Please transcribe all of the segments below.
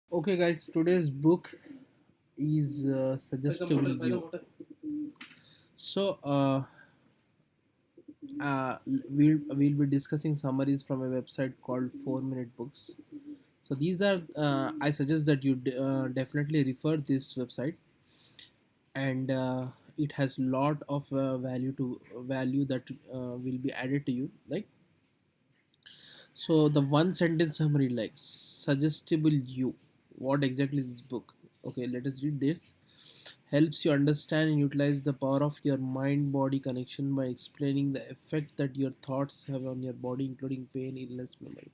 Okay, guys, today's book is Suggestible You. So, we'll be discussing summaries from a website called 4 Minute Books. So, these are, I suggest that you definitely refer this website, and it has lot of value that will be added to you. Like, so the one sentence summary, like Suggestible You. What exactly is this book? Okay, let us read this. Helps you understand and utilize the power of your mind body connection by explaining the effect that your thoughts have on your body, including pain, illness, memory.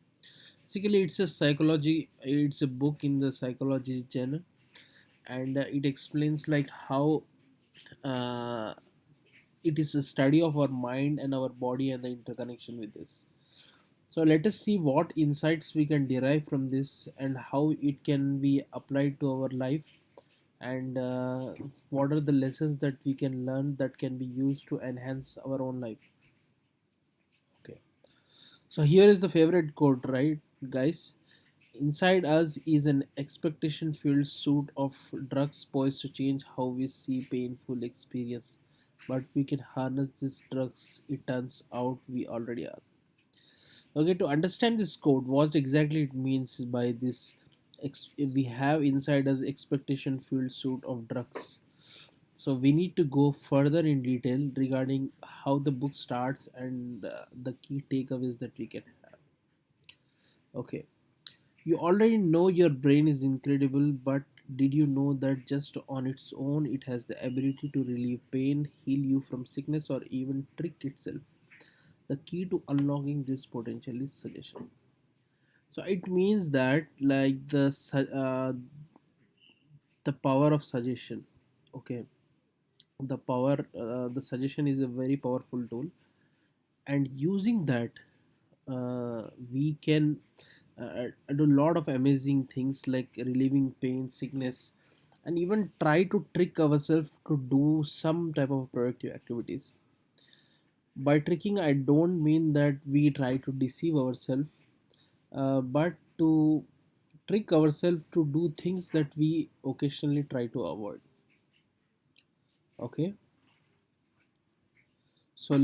Basically, it's a book in the psychology genre, and it explains like how uh, it is a study of our mind and our body and the interconnection with this. So let us see what insights we can derive from this and how it can be applied to our life, and what are the lessons that we can learn that can be used to enhance our own life. Okay, so here is the favorite quote, right, guys? Inside us is an expectation filled suit of drugs poised to change how we see painful experience, but we can harness these drugs, it turns out we already are. Okay, to understand this code, what exactly it means by this, we have inside us expectation filled suit of drugs. So we need to go further in detail regarding how the book starts and the key takeaways that we can have. Okay, you already know your brain is incredible, but did you know that just on its own it has the ability to relieve pain, heal you from sickness, or even trick itself? The key to unlocking this potential is suggestion. So it means that like the power of suggestion. Okay, the suggestion is a very powerful tool, and using that we can do a lot of amazing things like relieving pain, sickness, and even try to trick ourselves to do some type of productive activities. By tricking, I don't mean that we try to deceive ourselves, but to trick ourselves to do things that we occasionally try to avoid. Okay, so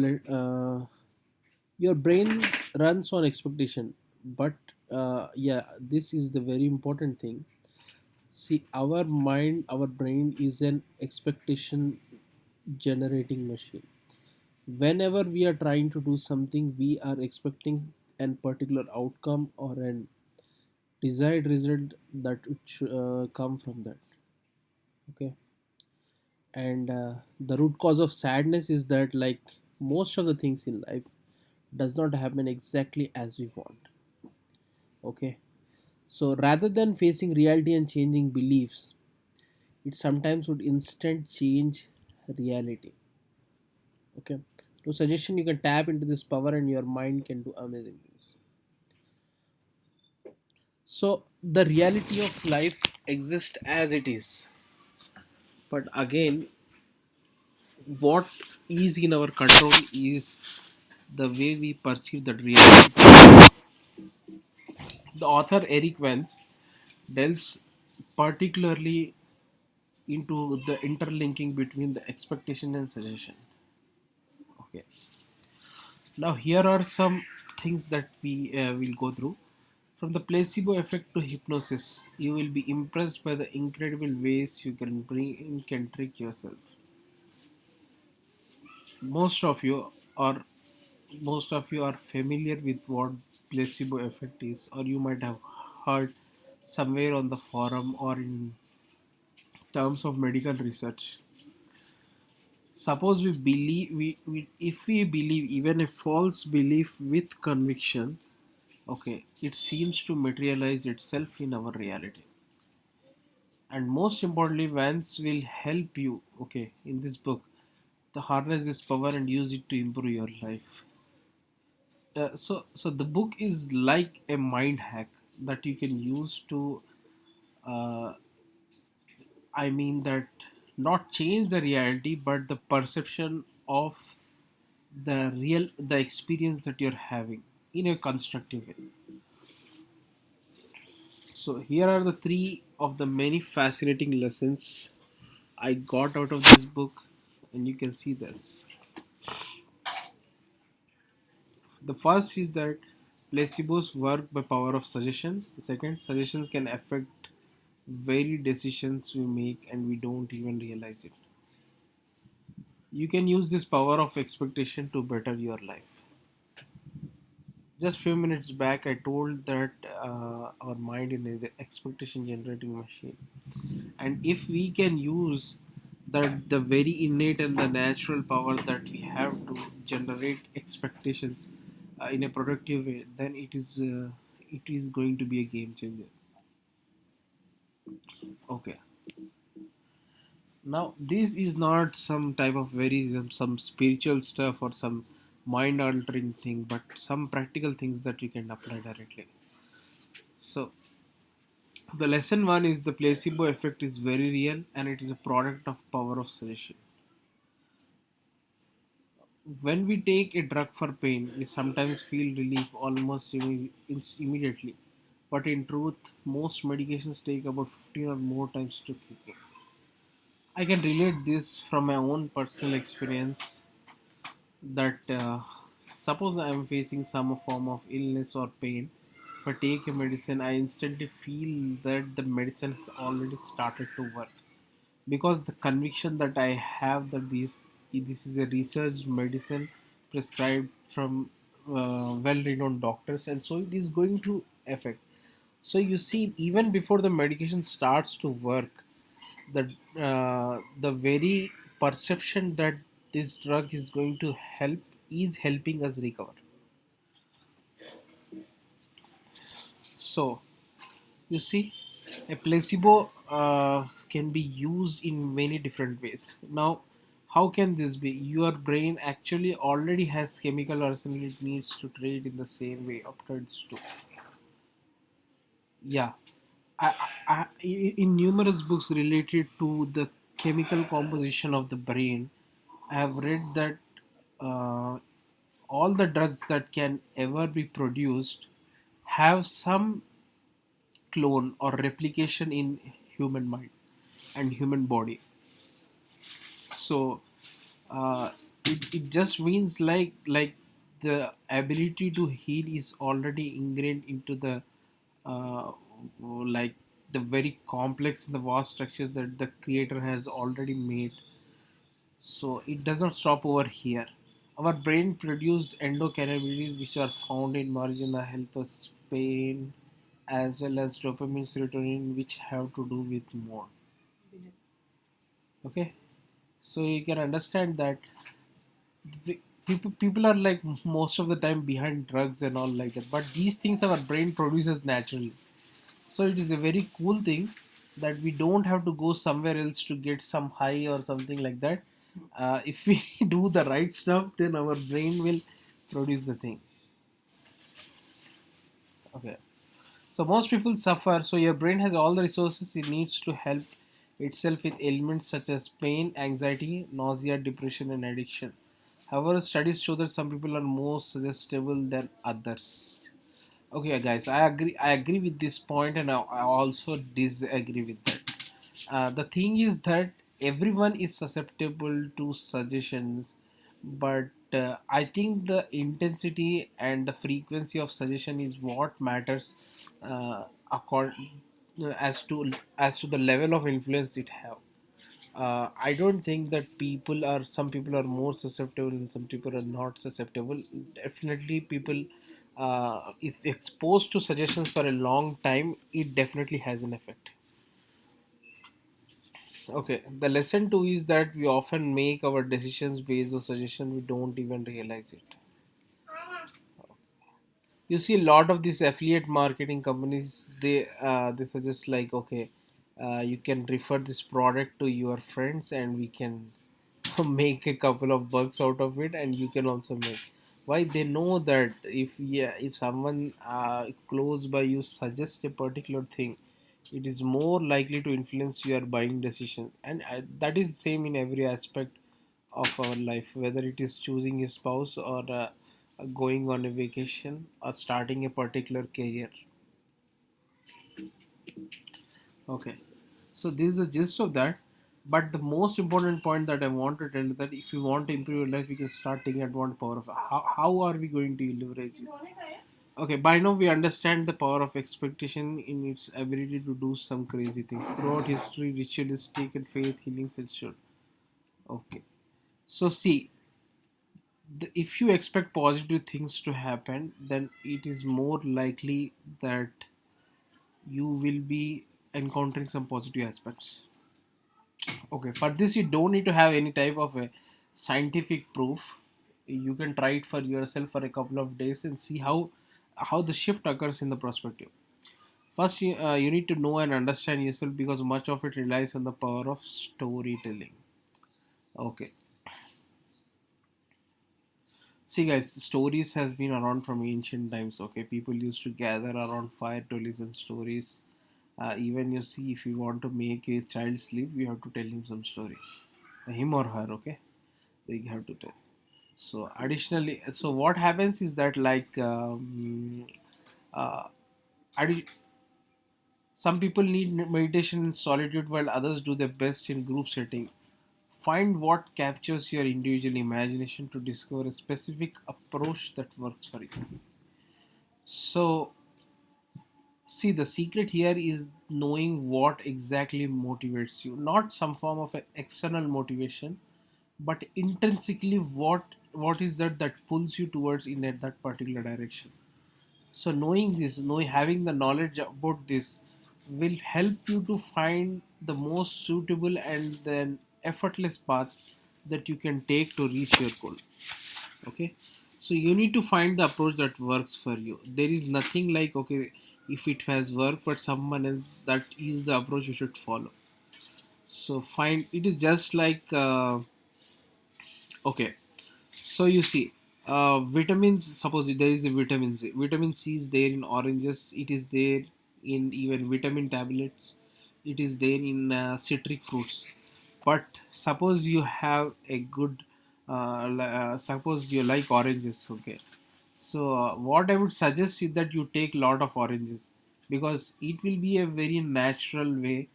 your brain runs on expectation, but yeah, this is the very important thing. See, our mind, our brain is an expectation generating machine. Whenever we are trying to do something, we are expecting an particular outcome or an desired result that should come from that. Okay, and the root cause of sadness is that like most of the things in life does not happen exactly as we want. Okay, so rather than facing reality and changing beliefs, it sometimes would instant change reality. Okay, so suggestion, you can tap into this power and your mind can do amazing things. So the reality of life exists as it is, but again, what is in our control is the way we perceive that reality. The author Eric Vance delves particularly into the interlinking between the expectation and suggestion. Okay, now here are some things that we will go through. From the placebo effect to hypnosis, you will be impressed by the incredible ways you can trick yourself. Most of you are most of you are familiar with what placebo effect is, or you might have heard somewhere on the forum or in terms of medical research. Suppose if we believe even a false belief with conviction, okay, it seems to materialize itself in our reality. And most importantly, Vance will help you, okay, in this book, to harness this power and use it to improve your life. So the book is like a mind hack that you can use to, uh, I mean that, not change the reality, but the perception of the experience that you're having in a constructive way. So here are the three of the many fascinating lessons I got out of this book, and you can see this. The first is that placebos work by power of suggestion. The second, suggestions can affect very decisions we make and we don't even realize it. You can use this power of expectation to better your life. Just few minutes back, I told that our mind is an expectation generating machine, and if we can use that the very innate and the natural power that we have to generate expectations in a productive way, then it is going to be a game changer. Okay, now this is not some type of very some spiritual stuff or some mind altering thing, but some practical things that you can apply directly. So the lesson one is the placebo effect is very real and it is a product of power of suggestion. When we take a drug for pain, we sometimes feel relief almost immediately. But in truth, most medications take about 15 or more times to kick in. I can relate this from my own personal experience that suppose I am facing some form of illness or pain. If I take a medicine, I instantly feel that the medicine has already started to work because the conviction that I have that this is a research medicine prescribed from well-renowned doctors, and so it is going to affect. So you see, even before the medication starts to work, the very perception that this drug is going to help is helping us recover. So you see, a placebo can be used in many different ways. Now, how can this be? Your brain actually already has chemical arsenal it needs to treat in the same way optoids do. Yeah, in numerous books related to the chemical composition of the brain, I have read that uh, all the drugs that can ever be produced have some clone or replication in human mind and human body. So uh, it just means like the ability to heal is already ingrained into the uh, like the very complex and the vast structure that the creator has already made. So it does not stop over here. Our brain produce endocannabinoids which are found in margina help us pain as well as dopamine serotonin which have to do with more. Okay, so you can understand that people are like most of the time behind drugs and all like that, but these things our brain produces naturally. So it is a very cool thing that we don't have to go somewhere else to get some high or something like that. If we do the right stuff, then our brain will produce the thing. Okay. So most people suffer. So your brain has all the resources it needs to help itself with ailments such as pain, anxiety, nausea, depression, and addiction. However, studies show that some people are more suggestible than others. Okay, guys, I agree with this point, and I also disagree with that. The thing is that everyone is susceptible to suggestions, but I think the intensity and the frequency of suggestion is what matters according as to the level of influence it have. I don't think that some people are more susceptible and some people are not susceptible. Definitely, people, if exposed to suggestions for a long time, it definitely has an effect. Okay, the lesson two is that we often make our decisions based on suggestion we don't even realize it. You see a lot of these affiliate marketing companies they suggest like okay, you can refer this product to your friends and we can make a couple of bucks out of it and you can also make. Why? They know that if someone close by you suggests a particular thing, it is more likely to influence your buying decision, and that is same in every aspect of our life, whether it is choosing a spouse or going on a vacation or starting a particular career. Okay, so this is the gist of that. But the most important point that I want to tell is that if you want to improve your life, you can start taking advantage power of how are we going to leverage it? Okay, by now we understand the power of expectation in its ability to do some crazy things. Throughout history, ritualistic and faith healing ensured. Okay, so see, if you expect positive things to happen, then it is more likely that you will be encountering some positive aspects. Okay, for this you don't need to have any type of a scientific proof. You can try it for yourself for a couple of days and see how the shift occurs in the perspective. First, you need to know and understand yourself because much of it relies on the power of storytelling. Okay, see guys, stories has been around from ancient times. Okay, people used to gather around fire to listen stories. Even you see, if you want to make a child sleep, you have to tell him some story, him or her. Okay, they have to tell. So additionally, so what happens is that uh, addi- some people need meditation in solitude while others do their best in group setting. Find what captures your individual imagination to discover a specific approach that works for you. So see, the secret here is knowing what exactly motivates you, not some form of an external motivation, but intrinsically what is that pulls you towards in that particular direction. So knowing this, knowing having the knowledge about this will help you to find the most suitable and then effortless path that you can take to reach your goal. Okay, so you need to find the approach that works for you. There is nothing like, okay, if it has worked for someone else, that is the approach you should follow. So find it is just like okay, so you see, vitamins. Suppose there is a vitamin C. Vitamin C is there in oranges. It is there in even vitamin tablets. It is there in citric fruits. But suppose you have a good, suppose you like oranges. Okay, so what I would suggest is that you take lot of oranges because it will be a very natural way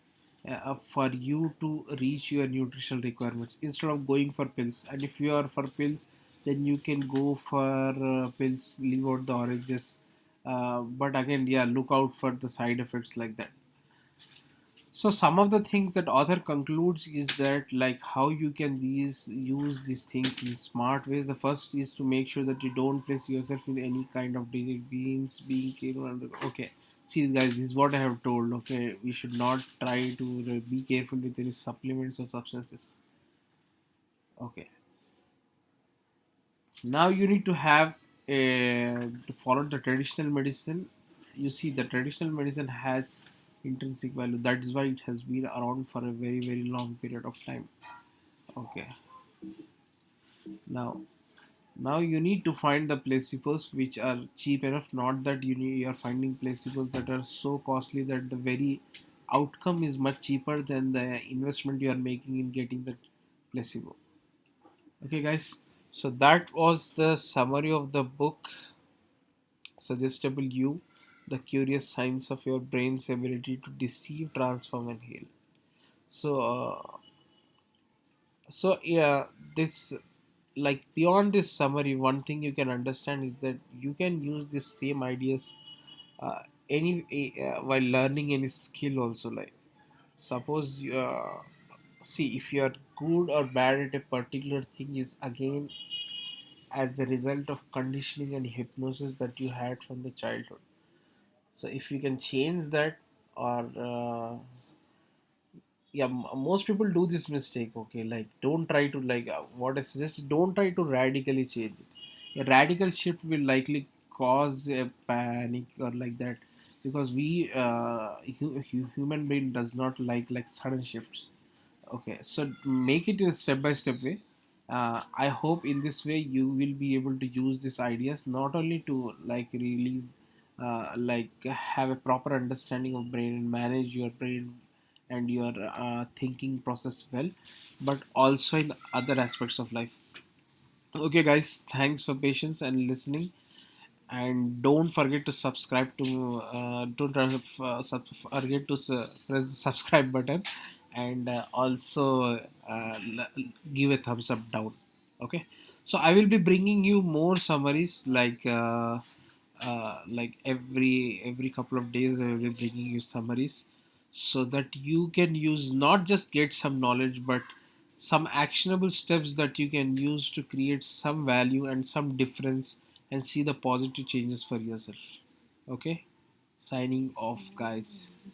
for you to reach your nutritional requirements instead of going for pills. And if you are for pills, then you can go for pills, leave out the oranges. But again, yeah, look out for the side effects like that. So some of the things that author concludes is that like how you can these use these things in smart ways. The first is to make sure that you don't place yourself in any kind of danger beings being careful under. Okay, see guys, this is what I have told. Okay, we should not try to be careful with any supplements or substances. Okay, now you need to have to follow the traditional medicine. You see, the traditional medicine has intrinsic value. That is why it has been around for a very long period of time. Okay, now you need to find the placebos which are cheap enough. Not that you are finding placebos that are so costly that the very outcome is much cheaper than the investment you are making in getting the placebo. Okay, guys. So that was the summary of the book Suggestible You, the curious science of your brain's ability to deceive, transform, and heal. So, yeah, this like beyond this summary, one thing you can understand is that you can use these same ideas uh, while learning any skill also. Like suppose you see if you are good or bad at a particular thing is again as a result of conditioning and hypnosis that you had from the childhood. So if you can change that, or yeah, most people do this mistake. Okay, like don't try to like what I suggest, don't try to radically change it. A radical shift will likely cause a panic or like that, because we human brain does not like sudden shifts. Okay, so make it in a step by step way. I hope in this way you will be able to use these ideas not only to like relieve, like have a proper understanding of brain and manage your brain and your thinking process well, but also in other aspects of life. Okay, guys, thanks for patience and listening. and don't forget to subscribe to don't forget to press the subscribe button, and also give a thumbs up down. Okay, so I will be bringing you more summaries like every couple of days I will be bringing you summaries, so that you can use, not just get some knowledge, but some actionable steps that you can use to create some value and some difference, and see the positive changes for yourself. Okay, signing off, guys.